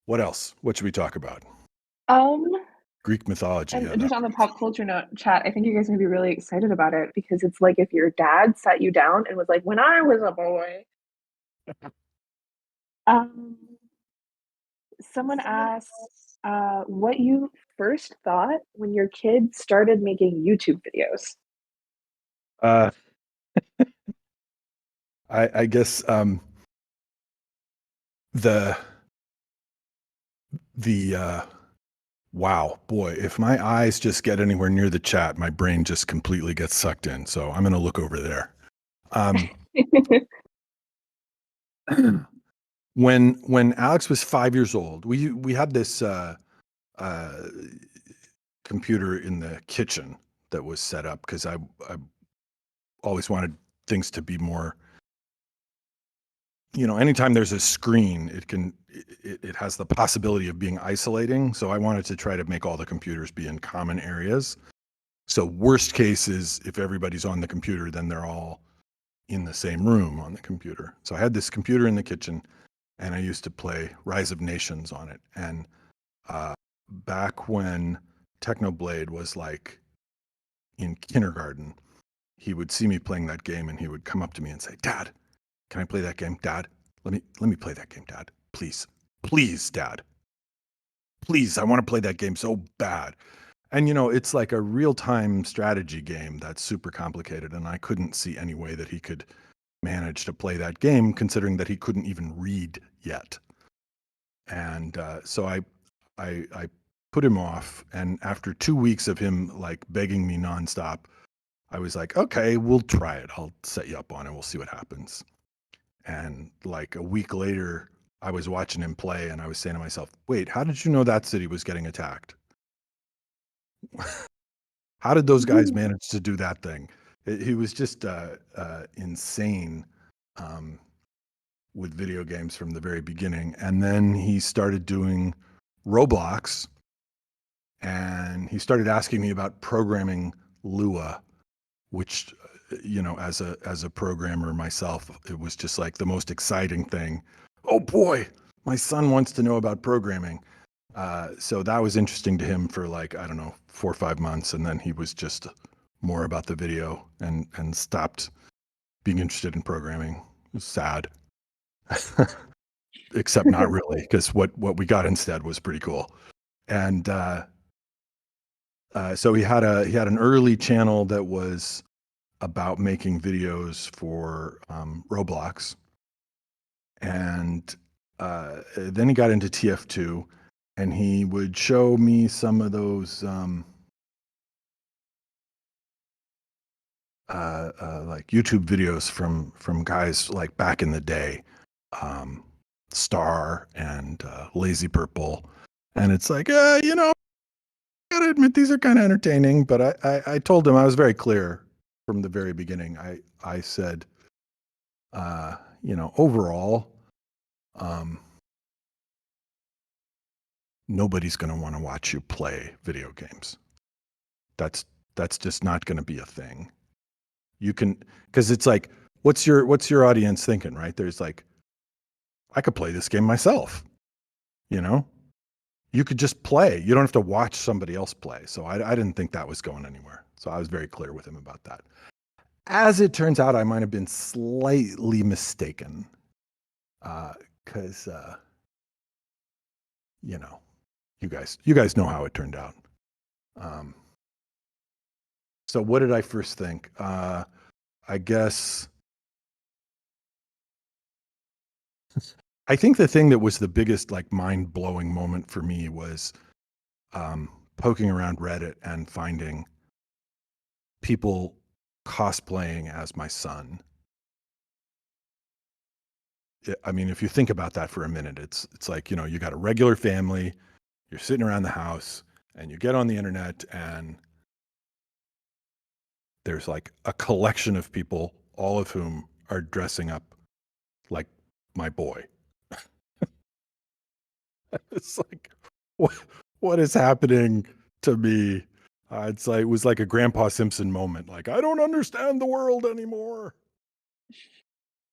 What else? What should we talk about? Um, Greek mythology. and Yeah, that just on would the be pop fun. culture note chat, I think you guys are gonna be really excited about it because it's like if your dad sat you down and was like, "When I was a boy," um, someone asked, what you first thought when your kid started making YouTube videos. Uh, I guess the the wow, boy, if my eyes just get anywhere near the chat, my brain just completely gets sucked in. So I'm gonna look over there. Um, when Alex was 5 years old, we had this uh, computer in the kitchen that was set up because I always wanted things to be more, anytime there's a screen, it has the possibility of being isolating. So I wanted to try to make all the computers be in common areas. So worst case is if everybody's on the computer, then they're all in the same room on the computer. So I had this computer in the kitchen and I used to play Rise of Nations on it. And uh, back when Technoblade was like in kindergarten, he would see me playing that game and he would come up to me and say, "Dad, can I play that game? Dad, let me play that game, Dad. Please. Please, Dad. Please, I want to play that game so bad." And it's like a real-time strategy game that's super complicated, and I couldn't see any way that he could manage to play that game considering that he couldn't even read yet. And so I put him off, and after 2 weeks of him like begging me nonstop, I was like, "Okay, we'll try it. I'll set you up on it. We'll see what happens." And like a week later, I was watching him play and I was saying to myself, "Wait, how did you know that city was getting attacked? How did those guys manage to do that thing?" He was just insane um, with video games from the very beginning. And then he started doing Roblox and he started asking me about programming Lua, which as a programmer myself, it was just like the most exciting thing. Oh boy, my son wants to know about programming. So that was interesting to him for like, I don't know, 4 or 5 months, and then he was just more about the video and stopped being interested in programming. It was sad. Except not really, because what we got instead was pretty cool. And so he had an early channel that was about making videos for Roblox, and then he got into TF2, and he would show me some of those like YouTube videos from guys like back in the day, um, Star and Lazy Purple, and it's like, I gotta admit these are kind of entertaining, but I told him I was very clear from the very beginning. I said, overall, um, nobody's going to want to watch you play video games. That's that's just not going to be a thing. You can because it's like, what's your audience thinking, right? There's like, I could play this game myself. You know, you could just play. You don't have to watch somebody else play. So I didn't think that was going anywhere. So I was very clear with him about that. As it turns out, I might have been slightly mistaken because you know, you guys know how it turned out. Um, so what did I first think? I guess I think the thing that was the biggest like mind blowing moment for me was poking around Reddit and finding people cosplaying as my son. I mean, if you think about that for a minute, it's like, you got a regular family, you're sitting around the house, and you get on the internet, and there's like a collection of people, all of whom are dressing up like my boy. It's like, what what is happening to me? It was like a Grandpa Simpson moment. Like, I don't understand the world anymore.